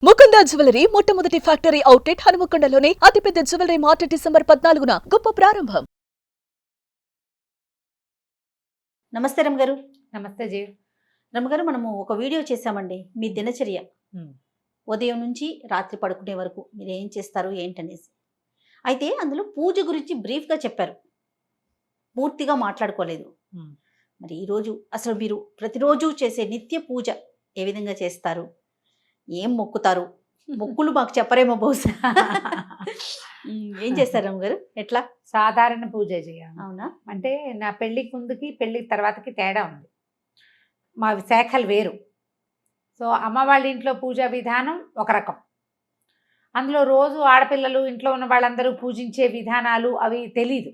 Mukunda jewellery మొట్టమొదటి factory outlet హనుమకొండలోనే అతిపెద్ద jewellery mart December 14న గొప్ప ప్రారంభం. నమస్తే రమగారు. నమస్తే జీ. రమగారు, మనము ఒక వీడియో చేశామండి. మీ దినచర్య ఉదయం నుంచి రాత్రి పడుకునే వరకు మీరు ఏం చేస్తారు ఏంటనేసి. అయితే అందులో పూజ గురించి బ్రీఫ్గా చెప్పారు, పూర్తిగా మాట్లాడుకోలేదు. మరి ఈరోజు అసలు మీరు ప్రతిరోజు చేసే నిత్య పూజ ఏ విధంగా చేస్తారు, ఏం మొక్కుతారు? మొక్కులు మాకు చెప్పరేమో బహుశా. ఏం చేస్తారు రమగారు? ఎట్లా? సాధారణ పూజ చేయాలి. అవునా? అంటే నా పెళ్ళికి ముందుకి పెళ్ళికి తర్వాతకి తేడా ఉంది. మా శాఖలు వేరు. సో అమ్మ వాళ్ళ ఇంట్లో పూజా విధానం ఒక రకం. అందులో రోజు ఆడపిల్లలు ఇంట్లో ఉన్న వాళ్ళందరూ పూజించే విధానాలు అవి తెలీదు.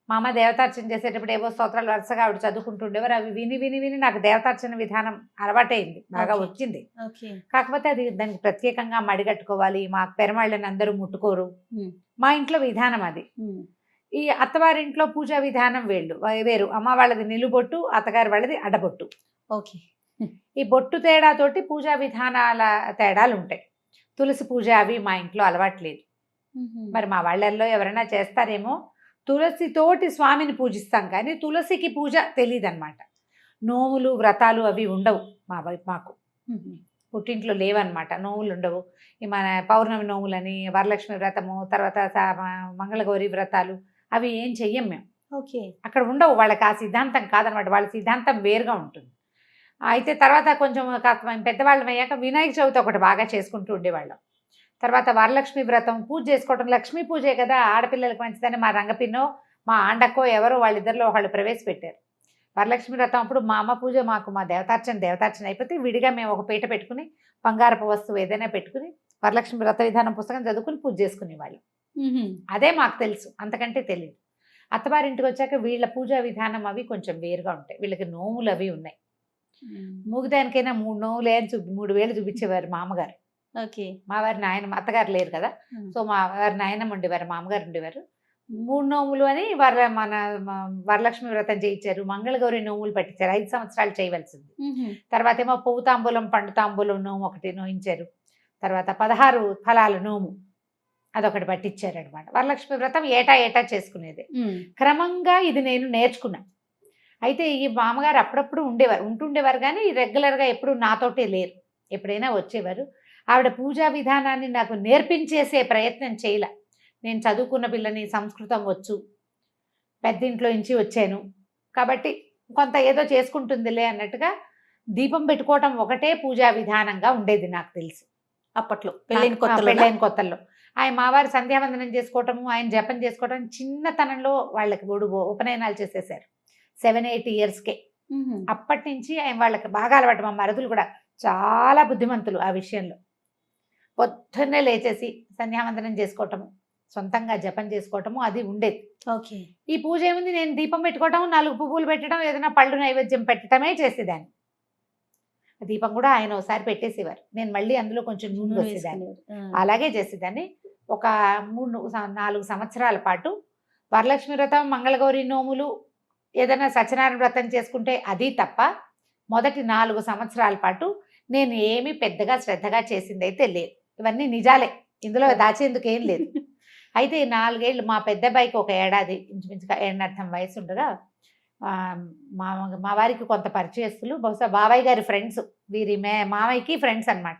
మా అమ్మ దేవతార్చన చేసేటప్పుడు ఏవో స్తోత్రాలు వరుసగా ఆవిడ చదువుకుంటుండేవారు. అవి విని విని విని నాకు దేవతార్చన విధానం అలవాటైంది, బాగా వచ్చింది. కాకపోతే అది దానికి ప్రత్యేకంగా మడిగట్టుకోవాలి. మా పెరమాళ్ళని అందరూ ముట్టుకోరు. మా ఇంట్లో విధానం అది. ఈ అత్తవారింట్లో పూజా విధానం వేరు. అమ్మ వాళ్ళది నిలుబొట్టు, అత్తగారి వాళ్ళది అడ్డబొట్టు. ఓకే. ఈ బొట్టు తేడాతోటి పూజా విధానాల తేడాలు ఉంటాయి. తులసి పూజ అవి మా ఇంట్లో అలవాట్లేదు. మరి మా వాళ్ళల్లో ఎవరైనా చేస్తారేమో. తులసితోటి స్వామిని పూజిస్తాం కానీ తులసికి పూజ తెలియదన్నమాట. నోములు వ్రతాలు అవి ఉండవు మాకు. పుట్టింట్లో లేవన్నమాట, నోములు ఉండవు. ఈ మన పౌర్ణమి నోములని, వరలక్ష్మి వ్రతము, తర్వాత మంగళగౌరి వ్రతాలు అవి ఏం చెయ్యం మేము. ఓకే. అక్కడ ఉండవు. వాళ్ళకి ఆ సిద్ధాంతం కాదనమాట. వాళ్ళ సిద్ధాంతం వేరుగా ఉంటుంది. అయితే తర్వాత కొంచెం పెద్దవాళ్ళం అయ్యాక వినాయక చవితి ఒకటి బాగా చేసుకుంటూ ఉండేవాళ్ళం. తర్వాత వరలక్ష్మి వ్రతం పూజ చేసుకోవటం. లక్ష్మీ పూజే కదా, ఆడపిల్లలకి మంచిదని మా రంగపిన్నో మా ఆండక్కో ఎవరో వాళ్ళిద్దరిలో వాళ్ళు ప్రవేశపెట్టారు. వరలక్ష్మి వ్రతం అప్పుడు మా అమ్మ పూజ, మాకు మా దేవతార్చన అయిపోతే విడిగా మేము ఒక పీట పెట్టుకుని బంగారపు వస్తువు ఏదైనా పెట్టుకుని వరలక్ష్మి వ్రత విధానం పుస్తకం చదువుకుని పూజ చేసుకునేవాళ్ళం. అదే మాకు తెలుసు, అంతకంటే తెలియదు. అత్తవారింటికి వచ్చాక వీళ్ళ పూజా విధానం అవి కొంచెం వేరుగా ఉంటాయి. వీళ్ళకి నోములు అవి ఉన్నాయి. మూగిదానికైనా 3 నోములే అని 3 వేలు చూపించేవారు మా అమ్మగారు. ఓకే. మా వారి నాయనమ్మ, అత్తగారు లేరు కదా, సో మా వారి నాయనమ్మ ఉండేవారు, మా అమ్మగారు ఉండేవారు. 3 నోములు అని మన వరలక్ష్మి వ్రతం చేయించారు. మంగళగౌరి నోములు పట్టించారు. 5 సంవత్సరాలు చేయవలసింది. తర్వాత ఏమో పువ్వు తాంబూలం పండు తాంబూలం నోము ఒకటి నోయించారు. తర్వాత 16 ఫలాల నోము అదొకటి పట్టించారు అనమాట. వరలక్ష్మి వ్రతం ఏటా చేసుకునేది. క్రమంగా ఇది నేను నేర్చుకున్నా. అయితే ఈ మామగారు అప్పుడప్పుడు ఉంటుండేవారు కానీ రెగ్యులర్గా ఎప్పుడు నాతోటే లేరు. ఎప్పుడైనా వచ్చేవారు. ఆవిడ పూజా విధానాన్ని నాకు నేర్పించేసే ప్రయత్నం చేయలే. నేను చదువుకున్న పిల్లని, సంస్కృతం వచ్చు, పెద్దింట్లో నుంచి వచ్చాను కాబట్టి కొంత ఏదో చేసుకుంటుందిలే అన్నట్టుగా దీపం పెట్టుకోవటం ఒకటే పూజా విధానంగా ఉండేది నాకు తెలుసు అప్పట్లో, పెళ్ళైన కొత్తల్లో. ఆయన మావారు సంధ్యావందనం చేసుకోవటము, ఆయన జపం చేసుకోవటం చిన్నతనంలో వాళ్ళకి ఉపనయనాలు చేసేసారు 7-8 ఇయర్స్కే. అప్పటి నుంచి ఆయన వాళ్ళకి బాగా అలవాటు. మా మరుదులు కూడా చాలా బుద్ధిమంతులు ఆ విషయంలో. పొద్దున్నే లేచేసి సంధ్యావందనం చేసుకోవటము, సొంతంగా జపం చేసుకోవటము అది ఉండేది. ఓకే. ఈ పూజ ఏముంది, నేను దీపం పెట్టుకోవటం, 4 పువ్వులు పెట్టడం, ఏదైనా పళ్ళు నైవేద్యం పెట్టడమే చేసేదాన్ని. దీపం కూడా ఆయన ఒకసారి పెట్టేసేవారు, నేను మళ్ళీ అందులో కొంచెం నూనె వేసేదాన్ని. అలాగే చేసేదాన్ని. ఒక 3-4 సంవత్సరాల పాటు వరలక్ష్మి వ్రతం, మంగళగౌరి నోములు, ఏదైనా సత్యనారాయణ వ్రతం చేసుకుంటే అది తప్ప మొదటి 4 సంవత్సరాల పాటు నేను ఏమీ పెద్దగా శ్రద్ధగా చేసింది అయితే లేదు. ఇవన్నీ నిజాలే, ఇందులో దాచేందుకు ఏం లేదు. అయితే 4 ఏళ్ళు మా పెద్ద అబ్బాయికి ఒక ఏడాది ఇంచుమించుగా 1.5 వయసు ఉండగా మా వారికి కొంత పరిచయస్తులు, బహుశా బాబాయ్ గారి ఫ్రెండ్స్, వీరి మామయ్యకి ఫ్రెండ్స్ అనమాట.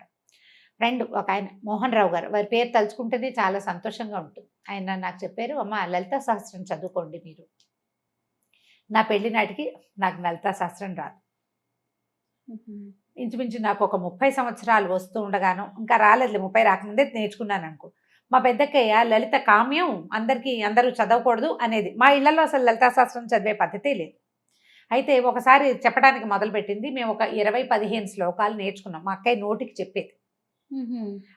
ఫ్రెండ్ ఒక ఆయన మోహన్ రావు గారు, వారి పేరు తలుచుకుంటేనే చాలా సంతోషంగా ఉంటుంది. ఆయన నాకు చెప్పారు, అమ్మ లలిత సహస్రం చదువుకోండి మీరు. నా పెళ్లి నాటికి నాకు లలితా శాస్త్రం రాదు. ఇంచుమించు నాకు ఒక 30 సంవత్సరాలు వస్తూ ఉండగాను, ఇంకా రాలేదు, 30 రాకముందే నేర్చుకున్నాను అనుకో. మా పెద్దక్కయ్య లలిత కామ్యం, అందరూ చదవకూడదు అనేది. మా ఇళ్లలో అసలు లలితా శాస్త్రం చదివే పద్ధతే లేదు. అయితే ఒకసారి చెప్పడానికి మొదలుపెట్టింది. మేము ఒక 20-15 శ్లోకాలు నేర్చుకున్నాం. మా అక్కయ్య నోటికి చెప్పేది.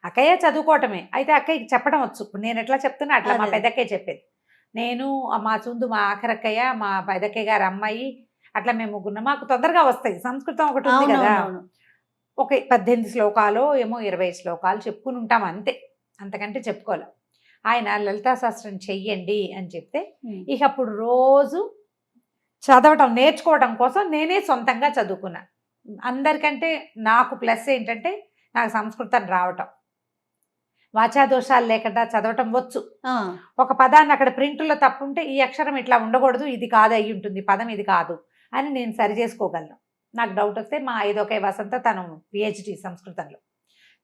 అక్కయ్య చదువుకోవటమే, అయితే అక్కయ్యకి చెప్పడం వచ్చు. నేను ఎట్లా చెప్తున్నా అట్లా మా పెద్దక్కయ్య చెప్పేది. నేను, మా చుందు, మా ఆఖరక్కయ్య, మా పెద్దక్కయ్య గారు అమ్మాయి, అట్లా మేము ముగ్గురు. మాకు తొందరగా వస్తాయి. సంస్కృతం ఒకటి ఉంది కదా, ఒక 18 శ్లోకాలు ఏమో 20 శ్లోకాలు చెప్పుకుని ఉంటాం అంతే, అంతకంటే చెప్పుకోలే. ఆయన లలితా శాస్త్రం చెయ్యండి అని చెప్తే ఇక అప్పుడు రోజు చదవటం నేర్చుకోవడం కోసం నేనే సొంతంగా చదువుకున్నా. అందరికంటే నాకు ప్లస్ ఏంటంటే నాకు సంస్కృతం రావటం, వాచాదోషాలు లేకుండా చదవటం వచ్చు. ఒక పదాన్ని అక్కడ ప్రింట్లో తప్పుంటే ఈ అక్షరం ఇట్లా ఉండకూడదు, ఇది కాదు అయి ఉంటుంది, పదం ఇది కాదు అని నేను సరి చేసుకోగలను. నాకు డౌట్ వస్తే మా ఐదొకే వసంత, తను పిహెచ్డి సంస్కృతంలో,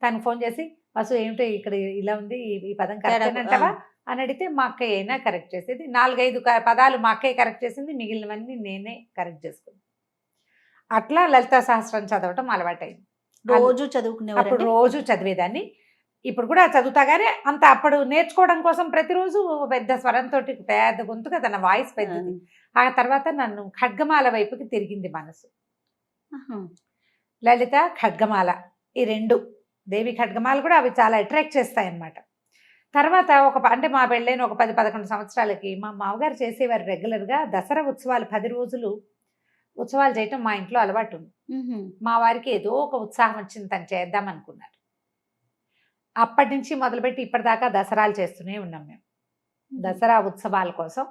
తను ఫోన్ చేసి వసు ఏమిటో ఇక్కడ ఇలా ఉంది, ఈ పదం కరెక్ట్ అంటావా అని అడిగితే మా అక్కయ్య అయినా కరెక్ట్ చేసేది. 4-5 పదాలు మా అక్కయ్య కరెక్ట్ చేసింది, మిగిలినవన్నీ నేనే కరెక్ట్ చేసుకున్నాను. అట్లా లలితా సహస్రం చదవటం అలవాటైంది. రోజు చదువుకునేవారు? అప్పుడు రోజు చదివేదాన్ని, ఇప్పుడు కూడా చదువుతా. కానీ అంత అప్పుడు నేర్చుకోవడం కోసం ప్రతిరోజు పెద్ద స్వరంతో, పెద్ద గొంతుగా తన వాయిస్ పెద్దది. ఆ తర్వాత నన్ను ఖడ్గమాల వైపుకి తిరిగింది మనసు. లలిత, ఖడ్గమాల, ఈ 2 దేవి ఖడ్గమాల కూడా అవి చాలా అట్రాక్ట్ చేస్తాయి అన్నమాట. తర్వాత అంటే మా పెళ్ళైన ఒక 10-11 సంవత్సరాలకి మా మామగారు చేసేవారు రెగ్యులర్గా దసరా ఉత్సవాలు 10 రోజులు ఉత్సవాలు చేయటం మా ఇంట్లో అలవాటు ఉంది. మా వారికి ఏదో ఒక ఉత్సాహం వచ్చింది, తను చేద్దాం అనుకున్నారు. అప్పటి నుంచి మొదలుపెట్టి ఇప్పటిదాకా దసరాలు చేస్తూనే ఉన్నాం మేము. దసరా ఉత్సవాల కోసం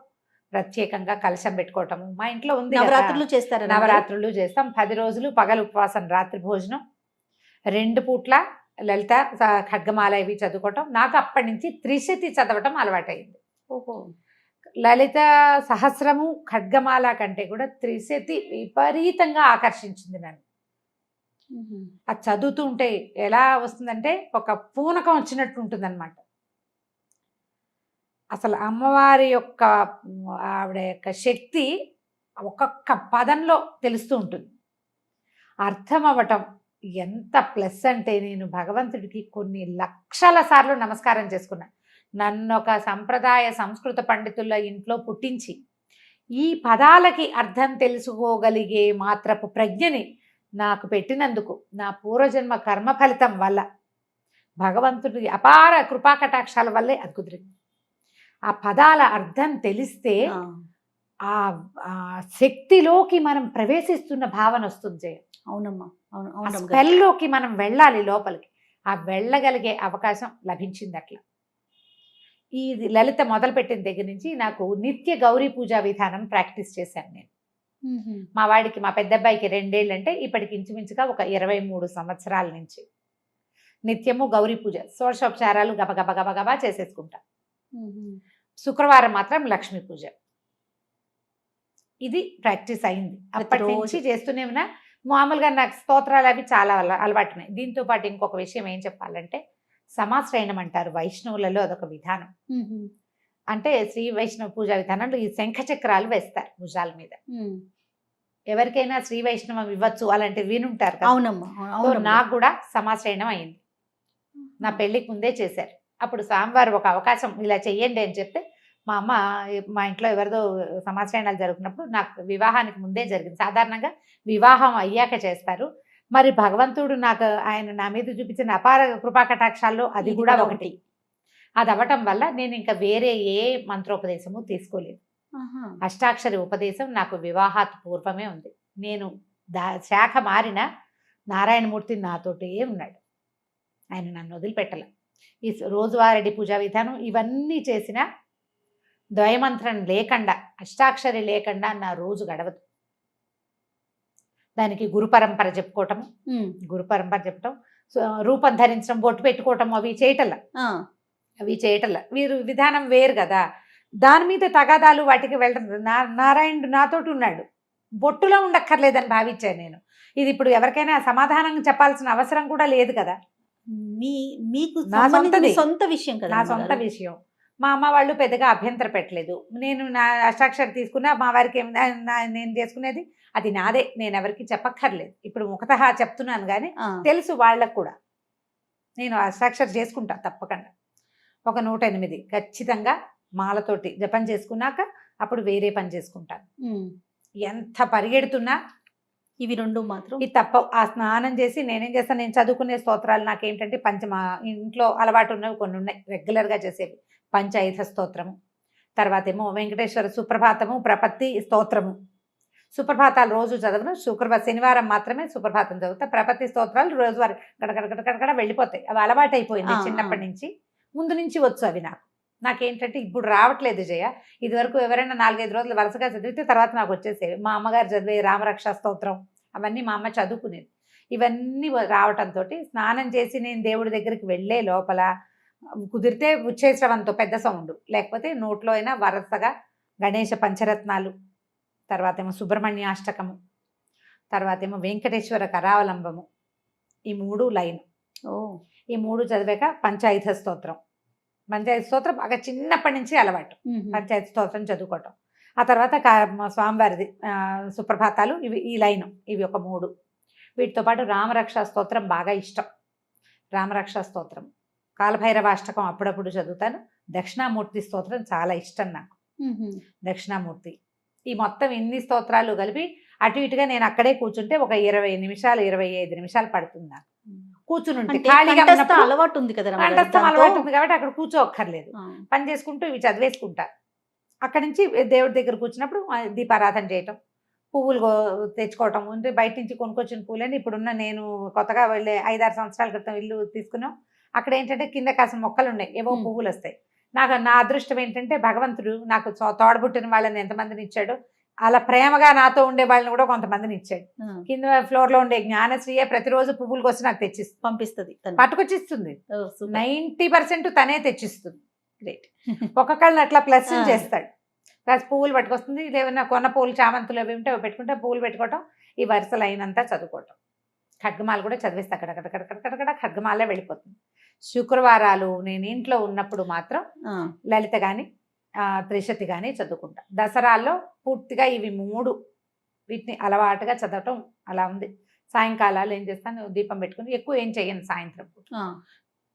ప్రత్యేకంగా కలశం పెట్టుకోవటము మా ఇంట్లో ఉంది. నవరాత్రులు చేస్తారు? నవరాత్రులు చేస్తాం. 10 రోజులు పగలు ఉపవాసం, రాత్రి భోజనం, 2 పూట్ల లలిత ఖడ్గమాల ఇవి చదువుకోవటం. నాకు అప్పటి నుంచి త్రిశతి చదవటం అలవాటైంది. ఓహో. లలిత సహస్రము ఖడ్గమాల కంటే కూడా త్రిశతి విపరీతంగా ఆకర్షించింది నన్ను. అది చదువుతూ ఉంటే ఎలా వస్తుందంటే ఒక పూనకం వచ్చినట్టు ఉంటుంది అనమాట. అసలు అమ్మవారి యొక్క ఆవిడ యొక్క శక్తి ఒక్కొక్క పదంలో తెలుస్తూ ఉంటుంది. అర్థం అవ్వటం ఎంత ప్లస్ అంటే, నేను భగవంతుడికి కొన్ని లక్షల సార్లు నమస్కారం చేసుకున్నా. నన్ను ఒక సంప్రదాయ సంస్కృత పండితుల ఇంట్లో పుట్టించి ఈ పదాలకి అర్థం తెలుసుకోగలిగే మాత్రపు ప్రజ్ఞని నాకు పెట్టినందుకు, నా పూర్వజన్మ కర్మ ఫలితం వల్ల, భగవంతుడి అపార కృపాకటాక్షాల వల్లే అది కుదిరింది. ఆ పదాల అర్థం తెలిస్తే ఆ శక్తిలోకి మనం ప్రవేశిస్తున్న భావన వస్తుంది జయ. అవునమ్మా, అవును. స్పెల్లోకి మనం వెళ్ళాలి లోపలికి, ఆ వెళ్ళగలిగే అవకాశం లభించింది. అట్లా ఈ లలిత మొదలుపెట్టిన దగ్గర నుంచి నాకు నిత్య గౌరీ పూజా విధానం ప్రాక్టీస్ చేశాను నేను. మా వాడికి, మా పెద్ద అబ్బాయికి 2 ఏళ్ళు అంటే ఇప్పటికి ఇంచుమించుగా ఒక 23 సంవత్సరాల నుంచి నిత్యము గౌరీ పూజ, షోడశోపచారాలు గబగబ గబగబా చేసేసుకుంటా. శుక్రవారం మాత్రం లక్ష్మీ పూజ. ఇది ప్రాక్టీస్ అయింది. అప్పటి నుంచి చేస్తూనే ఉన్నా. మామూలుగా నాకు స్తోత్రాలు అవి చాలా అలవాటున్నాయి. దీంతో పాటు ఇంకొక విషయం ఏం చెప్పాలంటే, సమాశ్రయణం అంటారు వైష్ణవులలో, అదొక విధానం. అంటే శ్రీ వైష్ణవ పూజా విధానంలో ఈ శంఖ చక్రాలు వేస్తారు భుజాల మీద. ఎవరికైనా శ్రీ వైష్ణవం ఇవ్వచ్చు అలాంటివి వినుంటారు కదా. అవునమ్మా. నాకు కూడా సమాశ్రయణం అయింది. నా పెళ్లికి ముందే చేశారు. అప్పుడు స్వామివారు ఒక అవకాశం ఇలా చెయ్యండి అని చెప్తే, మా అమ్మ మా ఇంట్లో ఎవరిదో సమాశ్రయణాలు జరుగుతున్నప్పుడు, నాకు వివాహానికి ముందే జరిగింది. సాధారణంగా వివాహం అయ్యాక చేస్తారు. మరి భగవంతుడు నాకు ఆయన నా మీద చూపించిన అపార కృపాకటాక్షాల్లో అది కూడా ఒకటి. అది అవ్వటం వల్ల నేను ఇంకా వేరే ఏ మంత్రోపదేశము తీసుకోలేదు. అష్టాక్షరి ఉపదేశం నాకు వివాహాత్ పూర్వమే ఉంది. నేను శాఖ మారిన నారాయణమూర్తి నాతోటే ఉన్నాడు. ఆయన నన్ను వదిలిపెట్టల. ఈ రోజువారీ పూజా విధానం ఇవన్నీ చేసిన ద్వయమంత్రం లేకుండా, అష్టాక్షరి లేకుండా నా రోజు గడవదు. దానికి గురు పరంపర చెప్పుకోవటం, రూపం ధరించడం, బొట్టు పెట్టుకోవటం అవి చేయటల్లా. వీరు విధానం వేరు కదా. దాని మీద తగాదాలు వాటికి వెళ్ళడం. నారాయణుడు నాతోటి ఉన్నాడు, బొట్టులో ఉండక్కర్లేదని భావించాను నేను. ఇది ఇప్పుడు ఎవరికైనా సమాధానం చెప్పాల్సిన అవసరం కూడా లేదు కదా. మీకు సొంత విషయం కదా, నా సొంత విషయం. మా అమ్మ వాళ్ళు పెద్దగా అభ్యంతర పెట్టలేదు. నేను నా అష్టాక్షరి తీసుకున్నా, మా వారికి నేను చేసుకునేది అది నాదే, నేను ఎవరికి చెప్పక్కర్లేదు. ఇప్పుడు ముఖతః చెప్తున్నాను కానీ తెలుసు వాళ్ళకు కూడా. నేను అష్టాక్షరి చేసుకుంటా తప్పకుండా. ఒక 108 ఖచ్చితంగా మాలతోటి జపం చేసుకున్నాక అప్పుడు వేరే పని చేసుకుంటాను. ఎంత పరిగెడుతున్నా ఇవి 2 మాత్రం ఇది తప్ప. ఆ స్నానం చేసి నేనేం చేస్తాను, నేను చదువుకునే స్తోత్రాలు నాకేంటంటే మా ఇంట్లో అలవాటు ఉన్నవి కొన్ని ఉన్నాయి రెగ్యులర్గా చేసేవి. పంచాయుధ స్తోత్రము, తర్వాత ఏమో వెంకటేశ్వర సుప్రభాతము, ప్రపత్తి స్తోత్రము. సుప్రభాతాలు రోజు చదవను, శనివారం మాత్రమే సుప్రభాతం చదువుతా. ప్రపత్తి స్తోత్రాలు రోజువారి గడగడ వెళ్ళిపోతాయి. అవి అలవాటు అయిపోయింది చిన్నప్పటి నుంచి. ముందు నుంచి వచ్చు అవి నాకేంటంటే ఇప్పుడు రావట్లేదు జయ. ఇదివరకు ఎవరైనా 4-5 రోజులు వరుసగా చదివితే తర్వాత నాకు వచ్చేసేవి. మా అమ్మగారు చదివే రామరక్ష స్తోత్రం అవన్నీ మా అమ్మ చదువుకునేది. ఇవన్నీ రావటంతో స్నానం చేసి నేను దేవుడి దగ్గరికి వెళ్ళే లోపల కుదిరితే ఉచ్చేశ్రవంతో పెద్ద సౌండ్, లేకపోతే నోట్లో అయినా వరుసగా గణేష పంచరత్నాలు, తర్వాత ఏమో సుబ్రహ్మణ్యాష్టకము, తర్వాత ఏమో వెంకటేశ్వర కరావలంబము, ఈ 3 లైన్. ఈ 3 చదివాక పంచాయుధ స్తోత్రం. పంచాయతీ స్తోత్రం బాగా చిన్నప్పటి నుంచి అలవాటు, పంచాయతీ స్తోత్రం చదువుకోవటం. ఆ తర్వాత స్వామివారిది సుప్రభాతాలు, ఇవి ఈ లైను, ఇవి ఒక 3. వీటితో పాటు రామరక్షా స్తోత్రం బాగా ఇష్టం. రామరక్షా స్తోత్రం, కాలభైరవాష్టకం అప్పుడప్పుడు చదువుతాను. దక్షిణామూర్తి స్తోత్రం చాలా ఇష్టం నాకు. దక్షిణామూర్తి, ఈ మొత్తం ఇన్ని స్తోత్రాలు కలిపి అటు ఇటుగా నేను అక్కడే కూర్చుంటే ఒక 20 నిమిషాలు 25 నిమిషాలు పడుతుంది నాకు కూర్చుని ఉంటే. ఖాళీగా అలవాటు ఉంది కదా, కంఠస్థం అలవాటు ఉంది కాబట్టి అక్కడ కూర్చోక్కర్లేదు, పని చేసుకుంటూ ఇవి చదివేసుకుంటా. అక్కడి నుంచి దేవుడి దగ్గర కూర్చున్నప్పుడు దీపారాధన చేయటం, పువ్వులు తెచ్చుకోవటం. అంటే బయట నుంచి కొనుక్కొచ్చిన పువ్వులని ఇప్పుడున్న నేను కొత్తగా వెళ్ళే 5-6 సంవత్సరాల క్రితం ఇల్లు తీసుకున్నాం. అక్కడ ఏంటంటే కింద కాసిన మొక్కలు ఉన్నాయి, ఏవో పువ్వులు వస్తాయి. నా అదృష్టం ఏంటంటే భగవంతుడు నాకు తోడబుట్టిన వాళ్ళని ఎంతమందిని ఇచ్చాడో అలా ప్రేమగా నాతో ఉండే వాళ్ళని కూడా కొంతమందిని ఇచ్చాడు. కింద ఫ్లోర్ లో ఉండే జ్ఞానశ్రీయే ప్రతిరోజు పువ్వులకు వచ్చి నాకు తెచ్చిస్తుంది, పంపిస్తుంది, పట్టుకొచ్చిస్తుంది. 90% తనే తెచ్చిస్తుంది. గ్రేట్. ఒక్కొక్కళ్ళని అట్లా ప్లస్ చేస్తాడు. ప్లస్ పువ్వులు పట్టుకొస్తుంది, ఏమైనా కొన్న పువ్వులు చామంతులు అవి ఉంటే అవి పెట్టుకుంటే పువ్వులు పెట్టుకోవటం, ఈ వరుస లైన్ అంతా చదువుకోవటం. ఖడ్గమాల కూడా చదివేస్తే అక్కడక్కడ ఖడ్గమాలే వెళ్ళిపోతుంది. శుక్రవారాలు నేను ఇంట్లో ఉన్నప్పుడు మాత్రం లలిత కానీ త్రిశతి కానీ చదువుకుంటా. దసరాల్లో పూర్తిగా ఇవి 3 వీటిని అలవాటుగా చదవటం అలా ఉంది. సాయంకాలాలు ఏం చేస్తాను, దీపం పెట్టుకుని ఎక్కువ ఏం చేయను. సాయంత్రం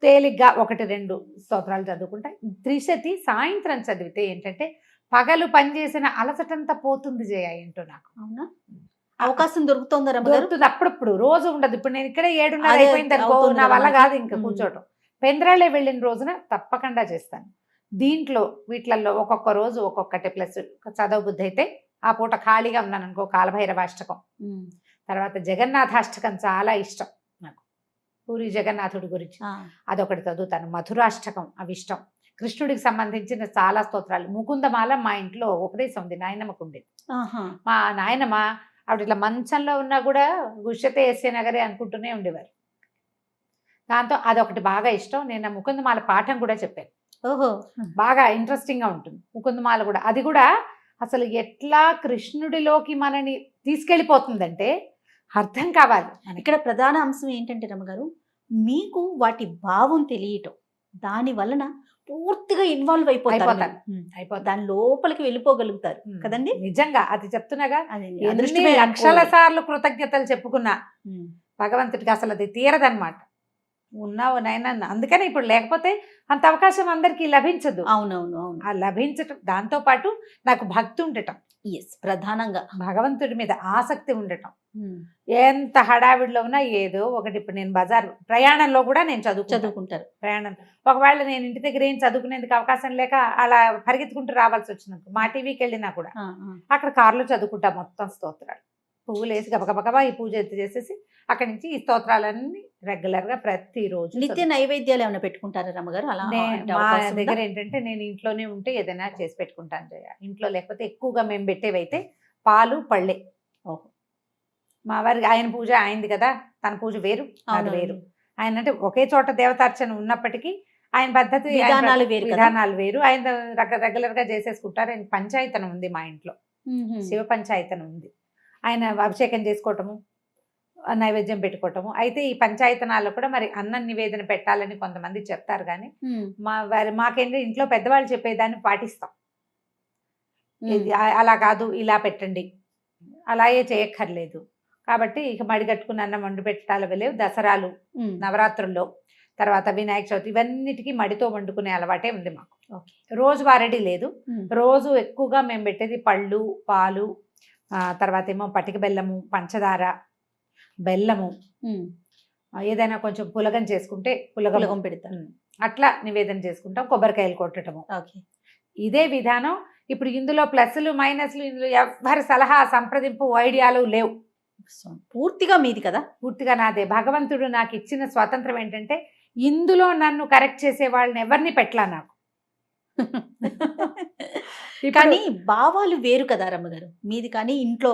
తేలిగ్గా 1-2 స్తోత్రాలు చదువుకుంటా. త్రిశతి సాయంత్రం చదివితే ఏంటంటే పగలు పనిచేసిన అలసటంతా పోతుంది జయ. ఏంటో నాకు అవునా అవకాశం దొరుకుతుందా? దొరుకుతుంది అప్పుడప్పుడు, రోజు ఉండదు. ఇప్పుడు నేను ఇక్కడ 7:30 అయిపోయింది అనుకో, నా వల్ల కాదు ఇంకా కూర్చోవటం. పెంద్రాలే వెళ్ళిన రోజున తప్పకుండా చేస్తాను. దీంట్లో వీటిలలో ఒక్కొక్క రోజు ఒక్కొక్కటి ప్లస్ చదవబుద్ధి అయితే ఆ పూట ఖాళీగా ఉన్నాను అనుకో, కాలభైరవాష్టకం, తర్వాత జగన్నాథాష్టకం చాలా ఇష్టం నాకు, పూరి జగన్నాథుడి గురించి అదొకటి చదువుతాను. మధురాష్టకం అవి ఇష్టం. కృష్ణుడికి సంబంధించిన చాలా స్తోత్రాలు. ముకుందమాల మా ఇంట్లో ఉపదేశం ఉంది, నాయనమ్మకు ఉండేది. మా నాయనమ్మ ఆవిడ ఇట్లా మంచంలో ఉన్నా కూడా గుష్యతే ఎస్సే నగరే అనుకుంటూనే ఉండేవారు. దాంతో అదొకటి బాగా ఇష్టం. నేను ముకుందమాల పాఠం కూడా చెప్పాను. ఓహో, బాగా ఇంట్రెస్టింగ్ గా ఉంటుంది ముకుందమాల కూడా. అది కూడా అసలు ఎట్లా కృష్ణుడిలోకి మనని తీసుకెళ్ళిపోతుందంటే అర్థం కావాలి. ఇక్కడ ప్రధాన అంశం ఏంటంటే రమ్మగారు, మీకు వాటి భావం తెలియటం, దాని వలన పూర్తిగా ఇన్వాల్వ్ అయిపోతారు, దాని లోపలికి వెళ్ళిపోగలుగుతారు కదండి. నిజంగా అది చెప్తున్నాగా, లక్షల సార్లు కృతజ్ఞతలు చెప్పుకున్నా భగవంతుడికి అసలు అది తీరదన్నమాట. ఉన్నావు నాయన, అందుకని ఇప్పుడు లేకపోతే అంత అవకాశం అందరికీ లభించదు. అవునవును అవును. ఆ లభించటం, దాంతో పాటు నాకు భక్తి ఉండటం, ప్రధానంగా భగవంతుడి మీద ఆసక్తి ఉండటం. ఎంత హడావిడిలో ఉన్నా ఏదో ఒకటి. ఇప్పుడు నేను బజార్ ప్రయాణంలో కూడా నేను చదువుకుంటారు. ప్రయాణం ఒకవేళ నేను ఇంటి దగ్గర ఏం చదువుకునేందుకు అవకాశం లేక అలా పరిగెత్తుకుంటూ రావాల్సి వచ్చినప్పుడు మా టీవీకి వెళ్ళినా కూడా అక్కడ కారులో చదువుకుంటా మొత్తం స్తోత్రాలు. పువ్వులు వేసి గబగబా ఈ పూజ చేసేసి అక్కడి నుంచి ఈ స్తోత్రాలన్నీ రెగ్యులర్ గా ప్రతిరోజు. నిత్య నైవేద్యాలు ఏమైనా పెట్టుకుంటారా రమ్మగారు? అలా మా దగ్గర ఏంటంటే నేను ఇంట్లోనే ఉంటే ఏదైనా చేసి పెట్టుకుంటాను జయ. ఇంట్లో లేకపోతే ఎక్కువగా మేము పెట్టేవైతే పాలు పళ్ళే. ఓహో, మా వారికి ఆయన పూజ అయింది కదా, తన పూజ వేరు అది వేరు. ఆయన అంటే ఒకే చోట దేవతార్చన ఉన్నప్పటికీ ఆయన పద్ధతి విధానాలు వేరు. ఆయన రెగ్యులర్ గా చేసేసుకుంటారు. ఆయన పంచాయతనం ఉంది మా ఇంట్లో, శివ పంచాయతనం ఉంది. ఆయన అభిషేకం చేసుకోవటము, నైవేద్యం పెట్టుకోవటము. అయితే ఈ పంచాయతనాల్లో కూడా మరి అన్నం నివేదన పెట్టాలని కొంతమంది చెప్తారు, కానీ మాకేంటి ఇంట్లో పెద్దవాళ్ళు చెప్పేదాన్ని పాటిస్తాం. అలా కాదు, ఇలా పెట్టండి, అలాగే చేయక్కర్లేదు. కాబట్టి ఇక మడి కట్టుకుని అన్నం వండి పెట్టాలి లేవు. దసరాలు, నవరాత్రుల్లో, తర్వాత వినాయక చవితి, ఇవన్నిటికీ మడితో వండుకునే అలవాటే ఉంది మాకు. రోజు వారడి లేదు. రోజు ఎక్కువగా మేము పెట్టేది పళ్ళు, పాలు, తర్వాత ఏమో పటిక బెల్లము, పంచదార, బెల్లము, ఏదైనా కొంచెం పులగం చేసుకుంటే పులగం పెడతాం, అట్లా నివేదన చేసుకుంటాం. కొబ్బరికాయలు కొట్టడము. ఇదే విధానం. ఇప్పుడు ఇందులో ప్లస్లు మైనస్లు ఇందులో ఎవరి సలహా సంప్రదింపు ఐడియాలు లేవు. పూర్తిగా మీది కదా, పూర్తిగా నాదే. భగవంతుడు నాకు ఇచ్చిన స్వాతంత్రం ఏంటంటే ఇందులో నన్ను కరెక్ట్ చేసే వాళ్ళని ఎవరిని పెట్టలా నాకు. కానీ భావాలు వేరు కదా రమ్మగారు మీది. కానీ ఇంట్లో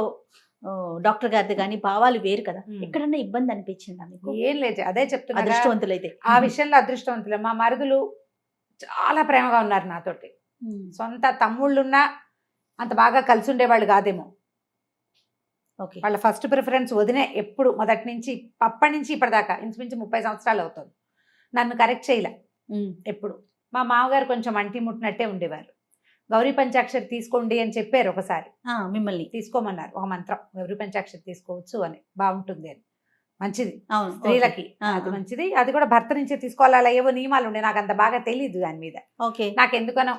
డాక్టర్ గారిది కానీ భావాలు వేరు కదా, ఉమ్. ఎక్కడన్నా ఇబ్బంది అనిపించిందా మీకు? ఏం లేదు, అదే చెప్తున్నా కదా. అదృష్టవంతులైతే. ఆ విషయంలో అదృష్టవంతులే. మా మరుదులు చాలా ప్రేమగా ఉన్నారు నాతోటి. సొంత తమ్ముళ్ళున్నా అంత బాగా కలిసి ఉండేవాళ్ళు కాదేమో. ఓకే. వాళ్ళ ఫస్ట్ ప్రిఫరెన్స్ వదినే. ఎప్పుడు మొదటి నుంచి అప్పటి నుంచి ఇప్పటిదాకా ఇంచుమించు 30 సంవత్సరాలు అవుతుంది. నన్ను కరెక్ట్ చేయలే ఎప్పుడు. మా మామగారు కొంచెం అంటి ముట్టినట్టే ఉండేవారు. గౌరీ పంచాక్షరి తీసుకోండి అని చెప్పారు ఒకసారి. మిమ్మల్ని తీసుకోమన్నారు ఒక మంత్రం, గౌరీ పంచాక్షరి తీసుకోవచ్చు అని, బాగుంటుంది అని. మంచిది అవును, స్త్రీలకి, అది మంచిది. అది కూడా భర్త నుంచే తీసుకోవాలి, అలా ఏవో నియమాలు ఉండే. నాకు అంత బాగా తెలియదు దాని మీద. ఓకే. నాకు ఎందుకనో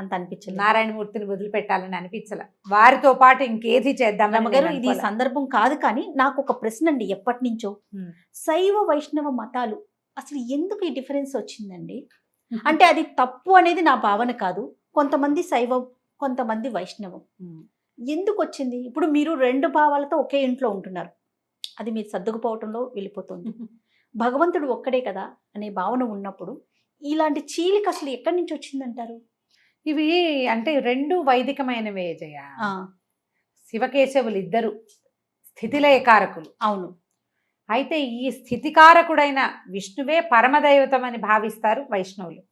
అంత అనిపించింది. నారాయణమూర్తిని వదిలిపెట్టాలని అనిపించల. వారితో పాటు ఇంకేది చేద్దాం. రమ్మగారు, ఇది సందర్భం కాదు కానీ నాకు ఒక ప్రశ్న అండి. ఎప్పటి నుంచో శైవ వైష్ణవ మతాలు అసలు ఎందుకు ఈ డిఫరెన్స్ వచ్చిందండి? అంటే అది తప్పు అనేది నా భావన కాదు. కొంతమంది శైవం, కొంతమంది వైష్ణవం. ఎందుకు వచ్చింది? ఇప్పుడు మీరు 2 భావాలతో ఒకే ఇంట్లో ఉంటున్నారు, అది మీరు సర్దుకుపోవటంలో వెళ్ళిపోతుంది. భగవంతుడు ఒక్కడే కదా అనే భావన ఉన్నప్పుడు ఇలాంటి చీలిక అసలు ఎక్కడి నుంచి వచ్చిందంటారు? ఇవి అంటే 2 వైదికమైనవే జయ. శివకేశవులు ఇద్దరు స్థితిలయకారకులు. అవును. అయితే ఈ స్థితికారకుడైన విష్ణువే పరమదైవతం అని భావిస్తారు వైష్ణవులు.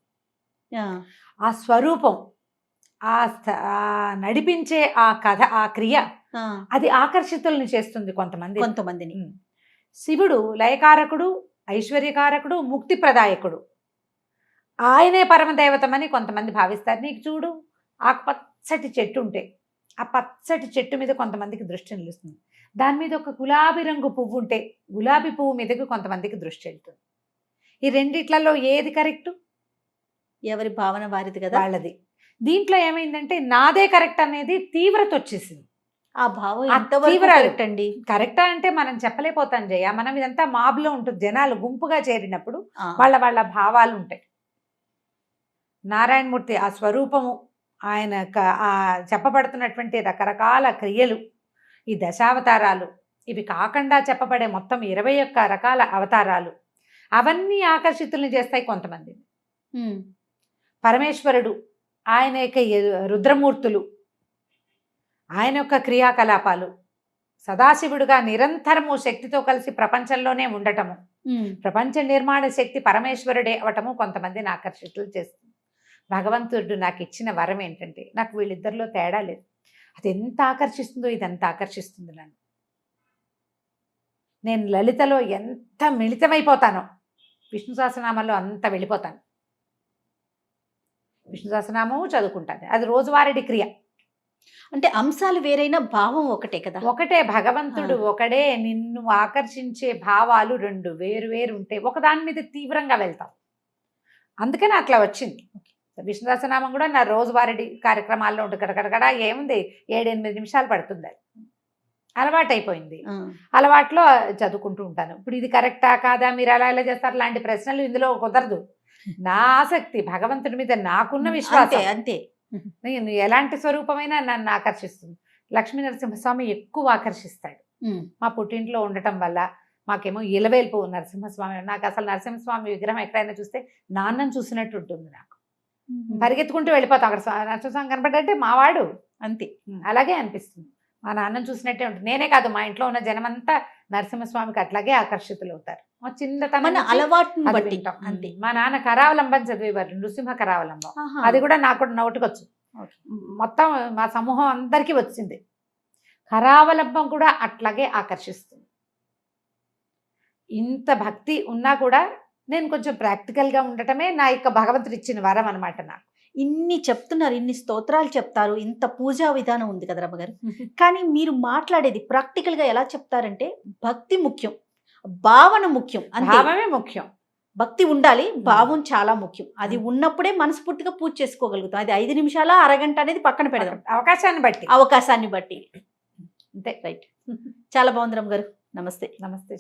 ఆ స్వరూపం, ఆ నడిపించే ఆ కథ, ఆ క్రియ, అది ఆకర్షితుల్ని చేస్తుంది కొంతమందిని. శివుడు లయకారకుడు, ఐశ్వర్యకారకుడు, ముక్తి ప్రదాయకుడు. ఆయనే పరమదైవతం అని కొంతమంది భావిస్తారు. నీకు చూడు, ఆ పచ్చటి చెట్టు ఉంటే ఆ పచ్చటి చెట్టు మీద కొంతమందికి దృష్టి నిలుస్తుంది. దాని మీద ఒక గులాబీ రంగు పువ్వు ఉంటే గులాబీ పువ్వు మీదకి కొంతమందికి దృష్టి వెళ్తుంది. ఈ రెండిట్లలో ఏది కరెక్ట్? ఎవరి భావన వారిది కదా, వాళ్ళది. దీంట్లో ఏమైందంటే నాదే కరెక్ట్ అనేది తీవ్రత వచ్చేసింది. ఆ భావం ఎంతవరకు కరెక్ట్ అండి? కరెక్టా అంటే మనం చెప్పలేకపోతాం జయ. మనం ఇదంతా మాబ్లో ఉంటుంది, జనాలు గుంపుగా చేరినప్పుడు వాళ్ళ భావాలు ఉంటాయి. నారాయణమూర్తి ఆ స్వరూపము, ఆయన ఆ చెప్పబడుతున్నటువంటి రకరకాల క్రియలు, ఈ దశావతారాలు, ఇవి కాకుండా చెప్పబడే మొత్తం 21 రకాల అవతారాలు, అవన్నీ ఆకర్షితుల్ని చేస్తాయి కొంతమంది. పరమేశ్వరుడు, ఆయన యొక్క రుద్రమూర్తులు, ఆయన యొక్క క్రియాకలాపాలు, సదాశివుడుగా నిరంతరము శక్తితో కలిసి ప్రపంచంలోనే ఉండటము, ప్రపంచ నిర్మాణ శక్తి పరమేశ్వరుడే అవటము కొంతమందిని ఆకర్షితులు చేస్తుంది. భగవంతుడు నాకు ఇచ్చిన వరం ఏంటంటే, నాకు వీళ్ళిద్దరిలో తేడా లేదు. అది ఎంత ఆకర్షిస్తుందో ఇదంత ఆకర్షిస్తుంది నన్ను. నేను లలితలో ఎంత మిళితమైపోతానో విష్ణు సహస్రనామంలో అంత వెళ్ళిపోతాను. విష్ణు సహస్రనామము చదువుకుంటాను, అది రోజువారీ క్రియ. అంటే అంశాలు వేరైనా భావం ఒకటే కదా? ఒకటే. భగవంతుడు ఒకడే. నిన్ను ఆకర్షించే భావాలు 2 వేరు ఉంటే ఒకదాని మీద తీవ్రంగా వెళ్తాం. అందుకని అట్లా వచ్చింది. విష్ణు సహస్రనామం కూడా నా రోజువారీ కార్యక్రమాల్లో ఉంటుంది. గడగడగడ ఏముంది, 7-8 నిమిషాలు పడుతుంది. అది అలవాటు అయిపోయింది. అలవాట్లో చదువుకుంటూ ఉంటాను. ఇప్పుడు ఇది కరెక్టా కాదా, మీరు ఎలా చేస్తారు లాంటి ప్రశ్నలు ఇందులో కుదరదు. నా ఆసక్తి భగవంతుడి మీద నాకున్న విశ్వాసం అంతే. నేను ఎలాంటి స్వరూపమైనా నన్ను ఆకర్షిస్తుంది. లక్ష్మీ నరసింహస్వామి ఎక్కువ ఆకర్షిస్తాడు. మా పుట్టింట్లో ఉండటం వల్ల మాకేమో ఇలవేల్పు నరసింహస్వామి. నాకు అసలు నరసింహస్వామి విగ్రహం ఎక్కడైనా చూస్తే నాన్నను చూసినట్టు ఉంటుంది. నాకు పరిగెత్తుకుంటూ వెళ్ళిపోతాం. అక్కడ నరసింహస్వామి కనపడ్డంటే మావాడు అంతే, అలాగే అనిపిస్తుంది. మా నాన్నను చూసినట్టే ఉంటుంది. నేనే కాదు, మా ఇంట్లో ఉన్న జనమంతా నరసింహస్వామికి అట్లాగే ఆకర్షితులు అవుతారు. మా చిన్నతనం అలవాటును బట్టి అంతే. మా నాన్న కరావలంబం చదివేవారు, నృసింహ కరావలంబం. అది కూడా నాకు నోటికొచ్చు. మొత్తం మా సమూహం అందరికీ వచ్చింది. కరావలంబం కూడా అట్లాగే ఆకర్షిస్తుంది. ఇంత భక్తి ఉన్నా కూడా నేను కొంచెం ప్రాక్టికల్గా ఉండటమే నా యొక్క భగవంతుడు ఇచ్చిన వరం అనమాట. నాకు ఇన్ని చెప్తున్నారు, ఇన్ని స్తోత్రాలు చెప్తారు, ఇంత పూజా విధానం ఉంది కదా రమ్మగారు. కానీ మీరు మాట్లాడేది ప్రాక్టికల్గా ఎలా చెప్తారంటే, భక్తి ముఖ్యం, భావన ముఖ్యం. భావమే ముఖ్యం. భక్తి ఉండాలి, భావం చాలా ముఖ్యం. అది ఉన్నప్పుడే మనస్ఫూర్తిగా పూజ చేసుకోగలుగుతాం. అది 5 నిమిషాల అరగంట అనేది పక్కన పెడదాం, అవకాశాన్ని బట్టి అంతే. రైట్. చాలా బాగుంది రమ్మగారు. నమస్తే. నమస్తే.